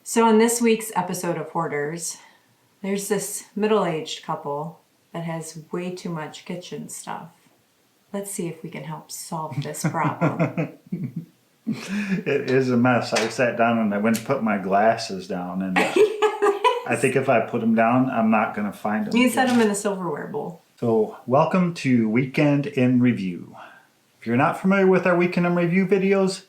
So on this week's episode of Hoarders, there's this middle-aged couple that has way too much kitchen stuff. Let's see if we can help solve this problem. It is a mess. I sat down and I went to put my glasses down, and I think if I put them down, I'm not going to find them. You can set them in a silverware bowl. So, welcome to Weekend in Review. If you're not familiar with our Weekend in Review videos,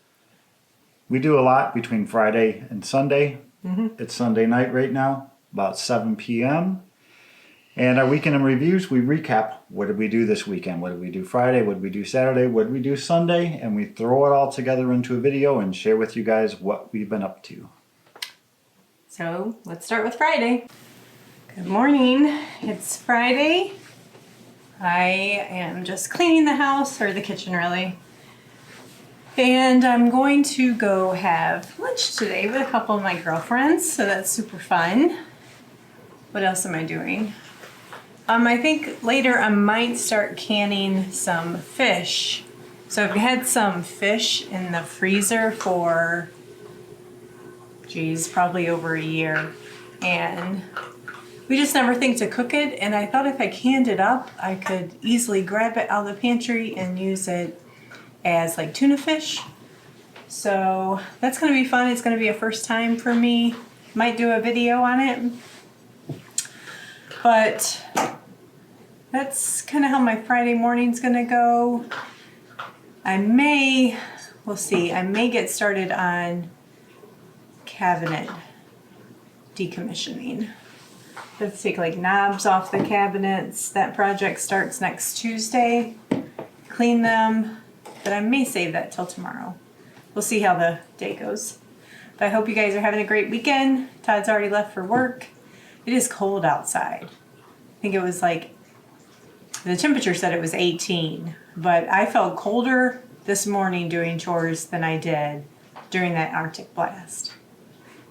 we do a lot between Friday and Sunday. It's Sunday night right now, about 7 p.m. And our Weekend in Reviews, we recap what did we do this weekend, what did we do Friday, what did we do Saturday, what did we do Sunday, and we throw it all together into a video and share with you guys what we've been up to. So let's start with Friday. Good morning, it's Friday. I am just cleaning the house, or the kitchen really. And I'm going to go have lunch today with a couple of my girlfriends, so that's super fun. What else am I doing? I think later I might start canning some fish. So I've had some fish in the freezer for, probably over a year. And we just never think to cook it. And I thought if I canned it up, I could easily grab it out of the pantry and use it as like tuna fish. So that's going to be fun. It's going to be a first time for me. Might do a video on it. But that's kind of how my Friday morning's going to go. We'll see, I may get started on cabinet decommissioning. Let's take like knobs off the cabinets. That project starts next Tuesday. Clean them. But I may save that till tomorrow. We'll see how the day goes. But I hope you guys are having a great weekend. Todd's already left for work. It is cold outside. I think it was like, the temperature said it was 18. But I felt colder this morning doing chores than I did during that Arctic blast.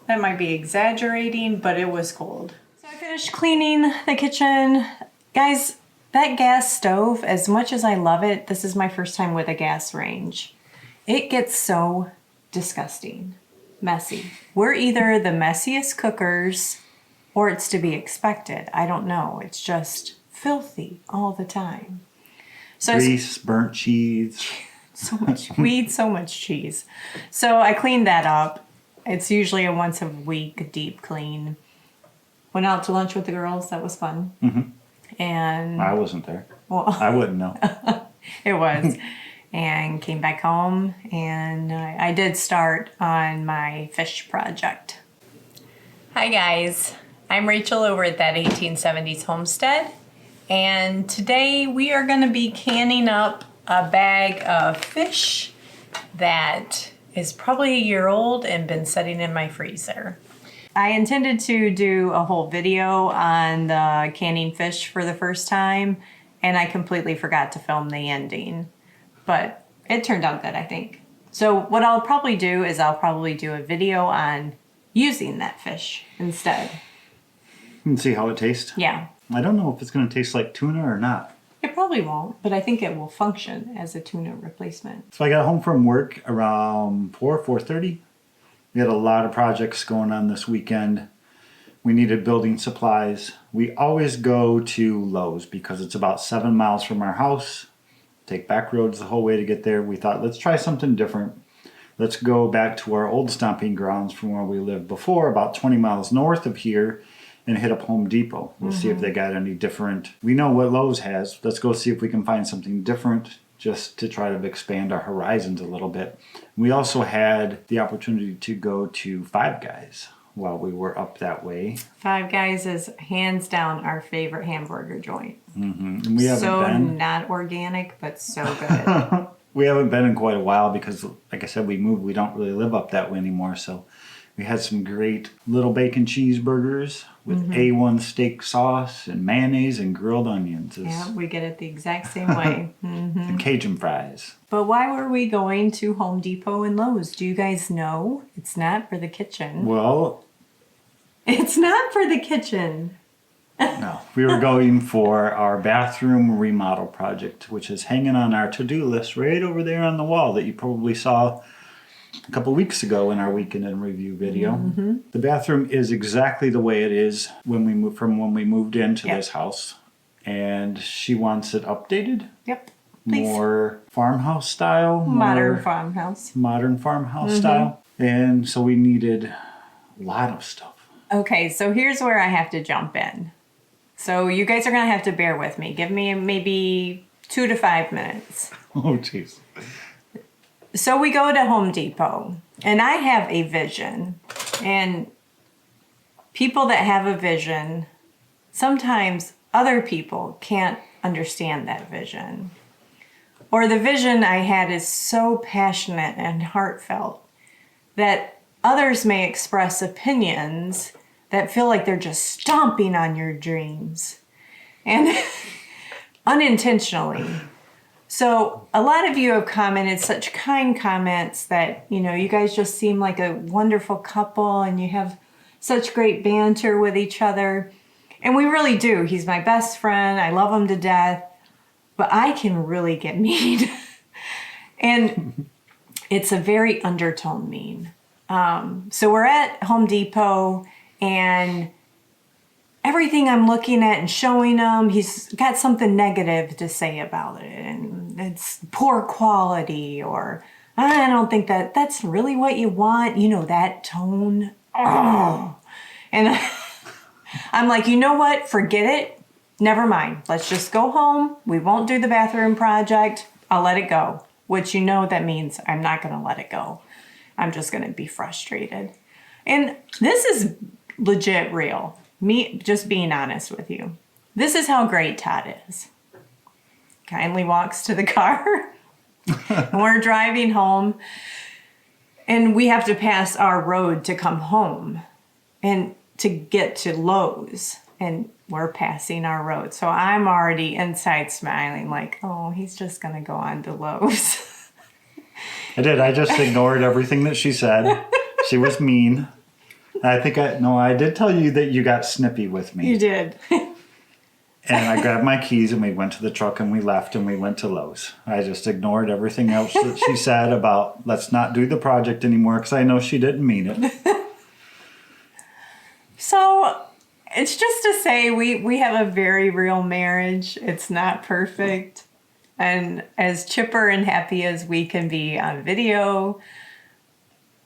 That might be exaggerating, but it was cold. So I finished cleaning the kitchen. Guys, that gas stove, as much as I love it, this is my first time with a gas range. It gets so disgusting, messy. We're either the messiest cookers or it's to be expected. I don't know. It's just filthy all the time. So Grease, burnt cheese. So much. We eat so much cheese. So I cleaned that up. It's usually a once a week deep clean. Went out to lunch with the girls. That was fun. And I wasn't there. Well, I wouldn't know. It was. And came back home, and I did start on my fish project. Hi guys, I'm Rachel over at That 1870s Homestead, and today we are going to be canning up a bag of fish that is probably a year old and been sitting in my freezer. I intended to do a whole video on the canning fish for the first time, and I completely forgot to film the ending. But it turned out good, I think. So what I'll probably do is I'll probably do a video on using that fish instead. And see how it tastes. Yeah. I don't know if it's going to taste like tuna or not. It probably won't, but I think it will function as a tuna replacement. So I got home from work around 4:30. We had a lot of projects going on this weekend. We needed building supplies. We always go to Lowe's because it's about 7 miles from our house. Take back roads the whole way to get there. We thought, let's try something different. Let's go back to our old stomping grounds from where we lived before, about 20 miles north of here, and hit up Home Depot. We'll see if they got any different. We know what Lowe's has. Let's go see if we can find something different just to try to expand our horizons a little bit. We also had the opportunity to go to Five Guys while we were up that way. Five Guys is hands down our favorite hamburger joint. And we haven't so been. Not organic, but so good. We haven't been in quite a while because, like I said, we moved. We don't really live up that way anymore. So we had some great little bacon cheeseburgers with A1 steak sauce and mayonnaise and grilled onions. Yeah, we get it the exact same way. And Cajun fries. But why were we going to Home Depot and Lowe's? Do you guys know? It's not for the kitchen. Well, it's not for the kitchen. No, we were going for our bathroom remodel project, which is hanging on our to-do list right over there on the wall that you probably saw a couple weeks ago in our weekend in review video. The bathroom is exactly the way it is when we moved into this house, and she wants it updated. Yep. Please. More farmhouse style, Modern farmhouse. modern farmhouse style, and so we needed a lot of stuff. Okay, so here's where I have to jump in. So you guys are gonna have to bear with me. Give me maybe 2 to 5 minutes. Oh, jeez. So we go to Home Depot, and I have a vision, and people that have a vision, sometimes other people can't understand that vision. Or the vision I had is so passionate and heartfelt that others may express opinions that feel like they're just stomping on your dreams, and unintentionally. So a lot of you have commented such kind comments that, you know, you guys just seem like a wonderful couple and you have such great banter with each other. And we really do. He's my best friend. I love him to death. But I can really get mean. And it's a very undertone mean. So we're at Home Depot, and everything I'm looking at and showing him, he's got something negative to say about it. And it's poor quality, or I don't think that's really what you want. You know, that tone. Oh. And I'm like, you know what? Forget it. Never mind. Let's just go home. We won't do the bathroom project. I'll let it go. Which, you know, that means I'm not going to let it go. I'm just going to be frustrated. And this is legit real. Me just being honest with you. This is how great Todd is. Kindly walks to the car. And we're driving home. And we have to pass our road to come home. And to get to Lowe's. And we're passing our road. So I'm already inside smiling like, oh, he's just going to go on to Lowe's. I did. I just ignored everything that she said. She was mean. I did tell you that you got snippy with me. You did. And I grabbed my keys and we went to the truck and we left and we went to Lowe's. I just ignored everything else that she said about let's not do the project anymore because I know she didn't mean it. So it's just to say we have a very real marriage. It's not perfect. And as chipper and happy as we can be on video,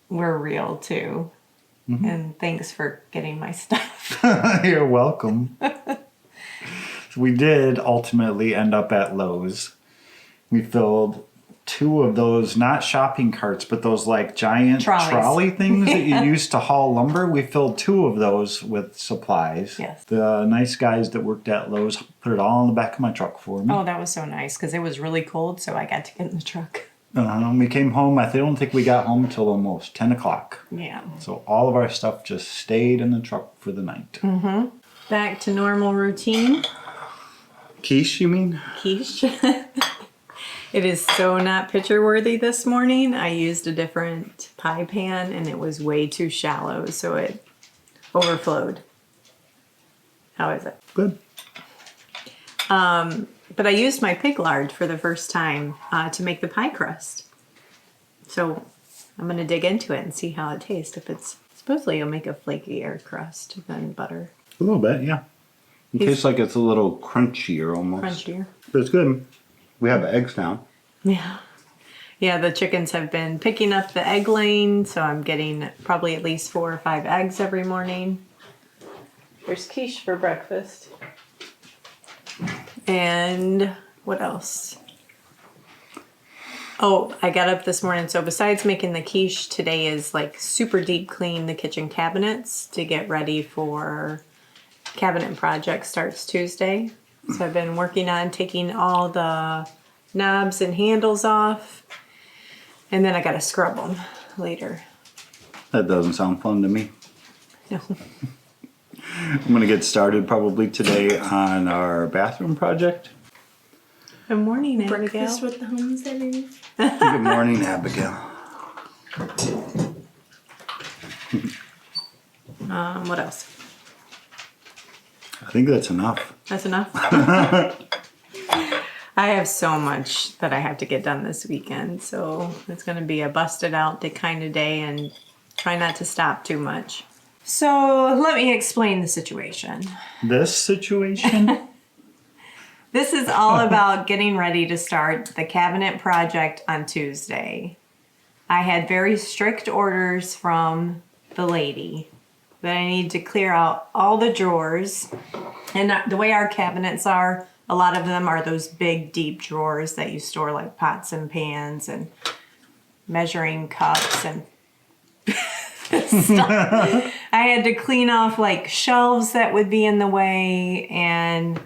we're real too. Mm-hmm. And thanks for getting my stuff. You're welcome. We did ultimately end up at Lowe's. We filled 2 of those, not shopping carts, but those like giant trolley things that you use to haul lumber. We filled 2 of those with supplies. Yes. The nice guys that worked at Lowe's put it all in the back of my truck for me. Oh, that was so nice because it was really cold, so I got to get in the truck. We came home. I don't think we got home until almost 10 o'clock. Yeah. So all of our stuff just stayed in the truck for the night. Mm-hmm. Back to normal routine. Quiche, you mean? Quiche. It is so not picture worthy this morning. I used a different pie pan and it was way too shallow, so it overflowed. How is it? Good. But I used my pig lard for the first time to make the pie crust. So I'm going to dig into it and see how it tastes. Supposedly it'll make a flakier crust than butter. A little bit, yeah. It tastes like it's a little crunchier almost. Crunchier. But it's good. We have eggs now. Yeah. Yeah, the chickens have been picking up the egg laying, so I'm getting probably at least 4 or 5 eggs every morning. There's quiche for breakfast. And what else? Oh, I got up this morning, so besides making the quiche, today is like super deep clean the kitchen cabinets to get ready for cabinet project starts Tuesday. So I've been working on taking all the knobs and handles off, and then I gotta scrub them later. That doesn't sound fun to me. No. I'm going to get started probably today on our bathroom project. Good morning, Abigail. Breakfast with the homesteading. Good morning, Abigail. What else? I think that's enough. That's enough. I have so much that I have to get done this weekend, so it's going to be a busted out kind of day and try not to stop too much. So let me explain the situation. This situation? This is all about getting ready to start the cabinet project on Tuesday. I had very strict orders from the lady that I need to clear out all the drawers. And the way our cabinets are, a lot of them are those big, deep drawers that you store like pots and pans and measuring cups and stuff. I had to clean off like shelves that would be in the way, and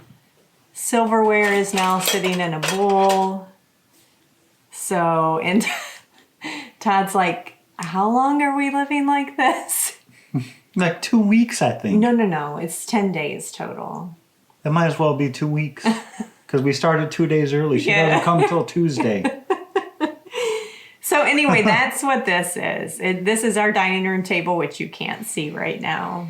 silverware is now sitting in a bowl. So, and Todd's like, how long are we living like this? Like 2 weeks, I think. No. It's 10 days total. It might as well be 2 weeks. Because we started 2 days early. She Yeah. doesn't come till Tuesday. So anyway, that's what this is. This is our dining room table, which you can't see right now.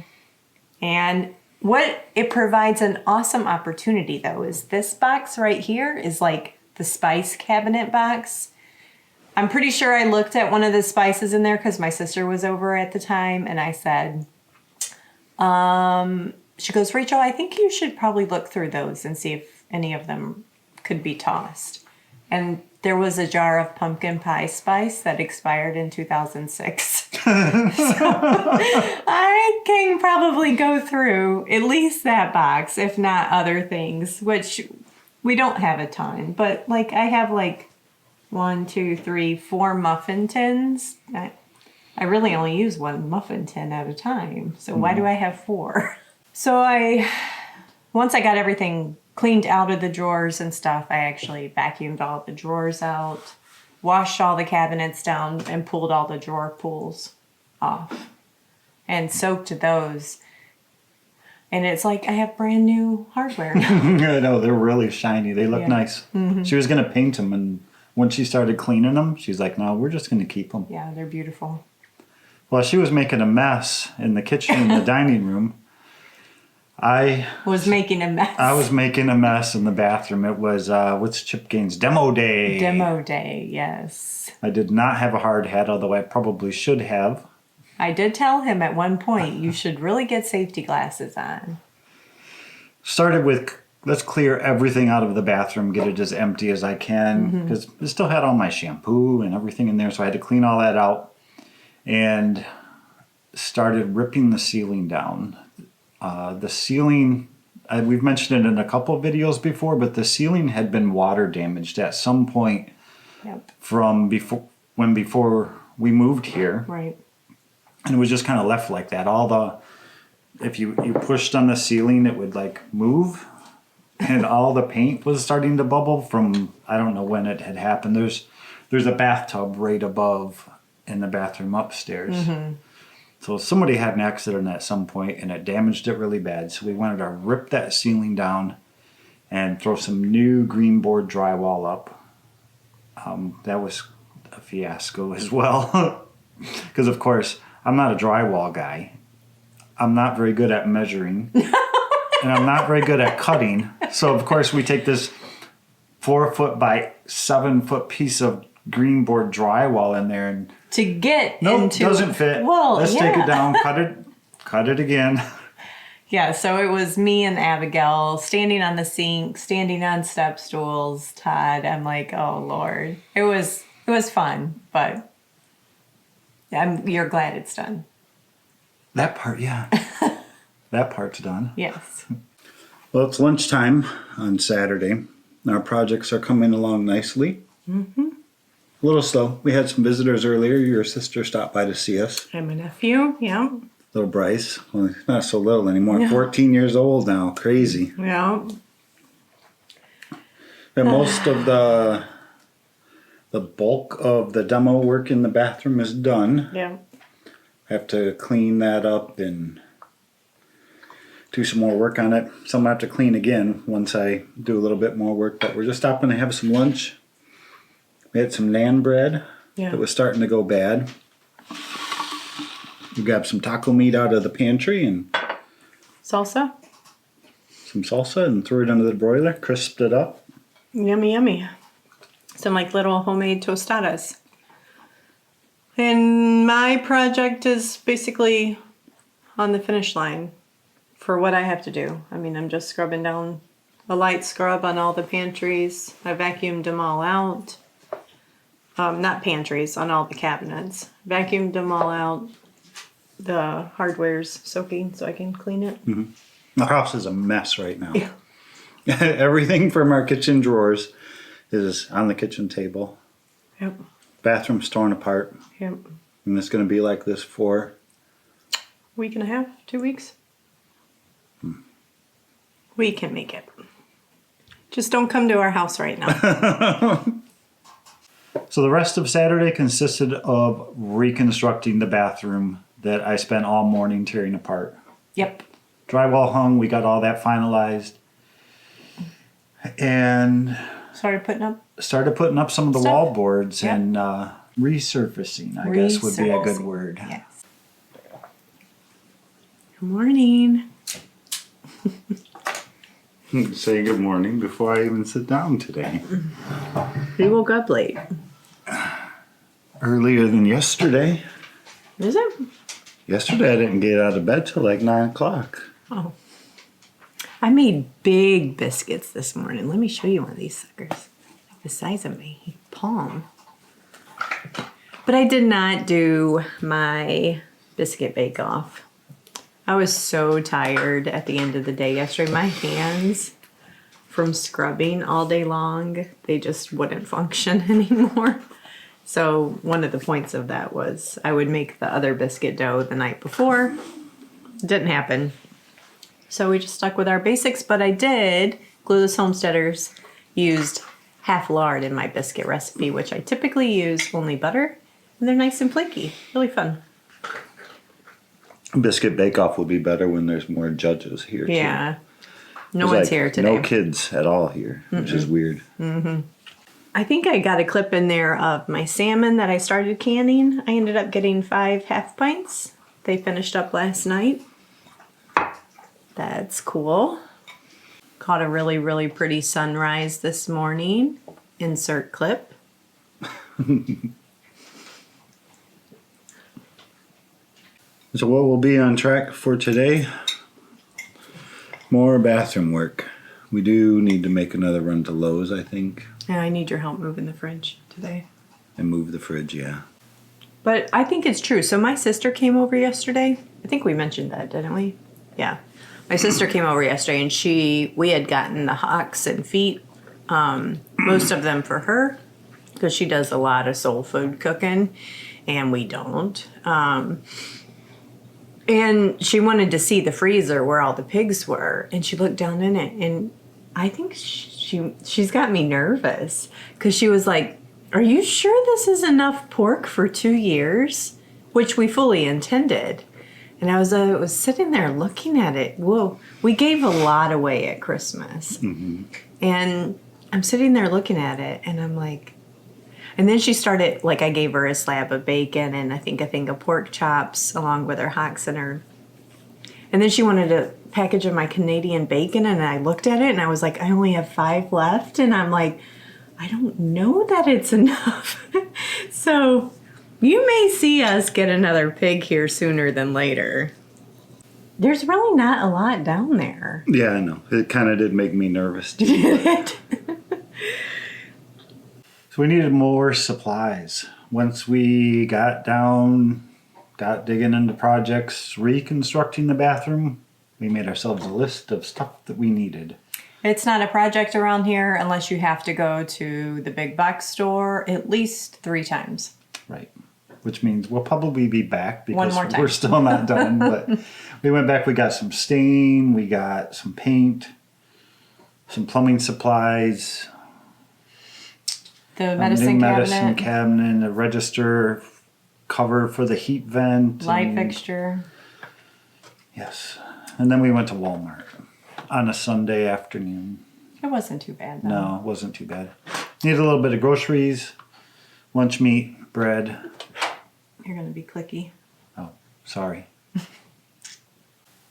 And what it provides an awesome opportunity, though, is this box right here is like the spice cabinet box. I'm pretty sure I looked at one of the spices in there because my sister was over at the time, and I said, she goes, Rachel, I think you should probably look through those and see if any of them could be tossed. And there was a jar of pumpkin pie spice that expired in 2006. So I can probably go through at least that box, if not other things, which we don't have a ton. But like I have like 4 muffin tins. I really only use 1 muffin tin at a time. So why do I have 4? So once I got everything cleaned out of the drawers and stuff, I actually vacuumed all the drawers out, washed all the cabinets down, and pulled all the drawer pulls off and soaked those. And it's like I have brand new hardware now. I know, they're really shiny. They look Yeah. nice. She was going to paint them, and when she started cleaning them, she's like, no, we're just going to keep them. Yeah, they're beautiful. Well, she was making a mess in the kitchen and the dining room. I Was making a mess. was making a mess in the bathroom. It was, what's Chip Gaines? Demo day. Demo day, yes. I did not have a hard hat, although I probably should have. I did tell him at one point, you should really get safety glasses on. Started with, let's clear everything out of the bathroom, get it as empty as I can, because it still had all my shampoo and everything in there, so I had to clean all that out. And started ripping the ceiling down. The ceiling, we've mentioned it in a couple of videos before, but the ceiling had been water damaged at some point Yep. from before we moved here. Right. And it was just kind of left like that. If you pushed on the ceiling, it would like move, and all the paint was starting to bubble from, I don't know when it had happened. There's a bathtub right above in the bathroom upstairs. So somebody had an accident at some point and it damaged it really bad. So we wanted to rip that ceiling down and throw some new green board drywall up. That was a fiasco as well. Because of course, I'm not a drywall guy. I'm not very good at measuring. And I'm not very good at cutting. So of course we take this 4 foot by 7 foot piece of green board drywall in there and To get nope, into doesn't fit. Well, Let's yeah. take it down, cut it again. Yeah, so it was me and Abigail standing on the sink, standing on step stools. Todd, I'm like, oh Lord, it was fun, but you're glad it's done. That part, yeah. That part's done. Yes. Well, it's lunchtime on Saturday. Our projects are coming along nicely. A little slow. We had some visitors earlier. Your sister stopped by to see us. I'm a nephew. Yeah. Little Bryce. Well, he's not so little anymore. Yeah. 14 years old now. Crazy. Yeah. And most of the bulk of the demo work in the bathroom is done. Yeah. I have to clean that up and do some more work on it. Some I have to clean again once I do a little bit more work. But we're just stopping to have some lunch. We had some naan bread that was starting to go bad. We grabbed some taco meat out of the pantry and Salsa. some salsa and threw it under the broiler, crisped it up. Yummy, yummy. Some like little homemade tostadas. And my project is basically on the finish line for what I have to do. I mean, I'm just scrubbing down a light scrub on all the pantries. I vacuumed them all out. Not pantries, on all the cabinets. Vacuumed them all out. The hardware's soaking so I can clean it. The house is a mess right now. Yeah. Everything from our kitchen drawers is on the kitchen table. Yep. Bathroom's torn apart. Yep. And it's going to be like this for Week and a half, 2 weeks. We can make it. Just don't come to our house right now. So the rest of Saturday consisted of reconstructing the bathroom that I spent all morning tearing apart. Yep. Drywall hung, we got all that finalized. And Started putting up. started putting up some of the Stuff. wall boards Yep. and resurfacing, I guess would be a good Resurfacing. word. Yes. Good morning. say good morning before I even sit down today. You woke up late. Earlier than yesterday. Is it? Yesterday I didn't get out of bed till like 9 o'clock. Oh. I made big biscuits this morning. Let me show you one of these suckers. Like the size of my palm. But I did not do my biscuit bake off. I was so tired at the end of the day yesterday. My hands from scrubbing all day long, they just wouldn't function anymore. So one of the points of that was I would make the other biscuit dough the night before. Didn't happen. So we just stuck with our basics, but I did, Glueless Homesteaders used half lard in my biscuit recipe, which I typically use only butter, and they're nice and flaky. Really fun. Biscuit bake-off will be better when there's more judges here too. Yeah. No There's one's here today. No kids at all here, which is weird. I think I got a clip in there of my salmon that I started canning. I ended up getting 5 half pints. They finished up last night. That's cool. Caught a really, really pretty sunrise this morning. Insert clip. So what will be on track for today? More bathroom work. We do need to make another run to Lowe's, I think, Yeah, I need your help moving the fridge today. and move the fridge, yeah. But I think it's true. So my sister came over yesterday. I think we mentioned that, didn't we? Yeah. My sister came over yesterday and we had gotten the hocks and feet, most of them for her, because she does a lot of soul food cooking and we don't. And she wanted to see the freezer where all the pigs were, and she looked down in it, and I think she's got me nervous because she was like, "Are you sure this is enough pork for 2 years?" Which we fully intended. And I was sitting there looking at it. Whoa, we gave a lot away at Christmas, and I'm sitting there looking at it, and I'm like. And then she started, like, I gave her a slab of bacon and I think a thing of pork chops along with her hocks and her. And then she wanted a package of my Canadian bacon, and I looked at it and I was like, I only have 5 left. And I'm like, I don't know that it's enough. So you may see us get another pig here sooner than later. There's really not a lot down there. Yeah, I know. It kind of did make me nervous too. So we needed more supplies. Once we got digging into projects, reconstructing the bathroom, we made ourselves a list of stuff that we needed. It's not a project around here unless you have to go to the big box store at least 3 times. Right. Which means we'll probably be back One because more time. we're still not done. But we went back, we got some stain, we got some paint, some plumbing supplies, The a medicine new cabinet, medicine cabinet, a register cover for the heat vent. light and- fixture. Yes. And then we went to Walmart on a Sunday afternoon. It wasn't too bad though. No, it wasn't too bad. Needed a little bit of groceries, lunch meat, bread. You're gonna be clicky. Oh, sorry.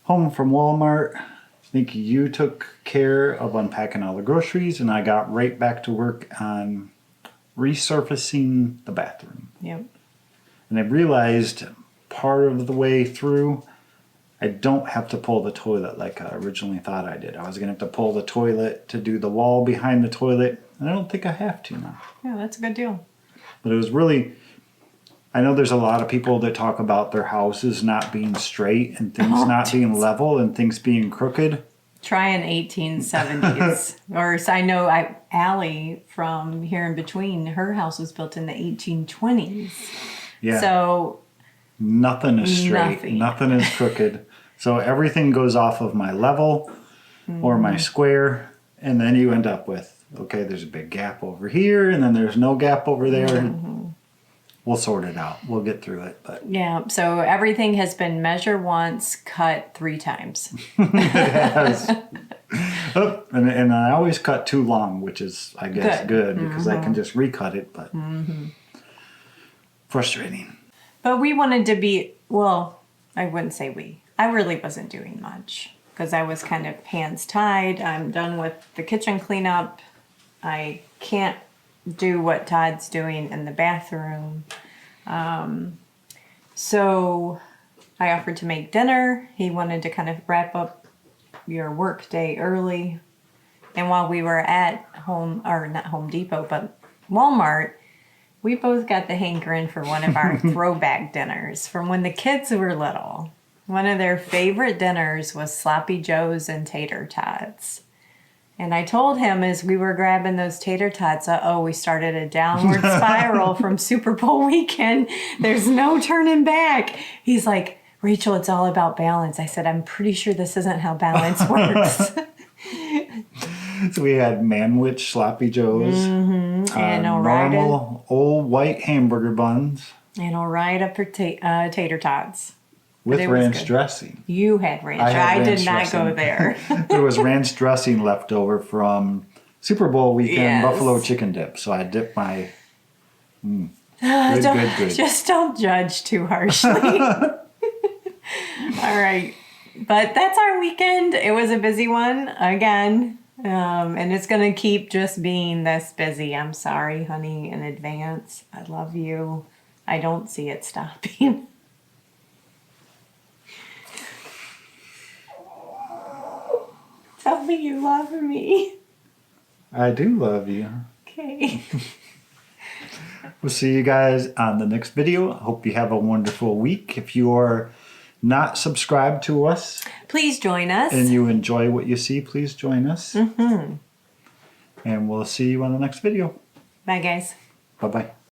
Home from Walmart. think you took care of unpacking all the groceries, and I got right back to work on resurfacing the bathroom. Yep. And I realized part of the way through, I don't have to pull the toilet like I originally thought I did. I was going to have to pull the toilet to do the wall behind the toilet, and I don't think I have to now. Yeah, that's a good deal. But it was really, I know there's a lot of people that talk about their houses not being straight and things not being level and things being crooked. Try an 1870s. Or I know Allie from here in between, her house was built in the 1820s. Yeah. So Nothing is straight. Nothing. Nothing is crooked. So everything goes off of my level or my square, and then you end up with, okay, there's a big gap over here, and then there's no gap over there. We'll sort it out. We'll get through it. But yeah, so everything has been measure once, cut 3 times. yes. Oh, and I always cut too long, which is, I guess, good because I can just recut it, but frustrating. But we wanted to be, well, I wouldn't say we. I really wasn't doing much because I was kind of hands tied. I'm done with the kitchen cleanup. I can't do what Todd's doing in the bathroom. So I offered to make dinner. He wanted to kind of wrap up your work day early. And while we were at home, or not Home Depot, but Walmart, we both got the hankering for one of our throwback dinners from when the kids were little. One of their favorite dinners was sloppy joes and tater tots. And I told him as we were grabbing those tater tots, we started a downward spiral from Super Bowl weekend. There's no turning back. He's like, Rachel, it's all about balance. I said, I'm pretty sure this isn't how balance works. So we had Manwich sloppy joes, And I'll ride it. normal old white hamburger buns And I'll ride up for tater tots. with it was ranch good. dressing. You had ranch. I had I did ranch not dressing. go there. There was ranch dressing left over from Super Bowl weekend Yes. buffalo chicken dip. So I dipped my good. Just don't judge too harshly. All right. But that's our weekend. It was a busy one again. And it's going to keep just being this busy. I'm sorry, honey, in advance. I love you. I don't see it stopping. Tell me you love me. I do love you. Okay. We'll see you guys on the next video. I hope you have a wonderful week. If you are not subscribed to us Please join us. and you enjoy what you see, please join us. And we'll see you on the next video. Bye, guys. Bye-bye.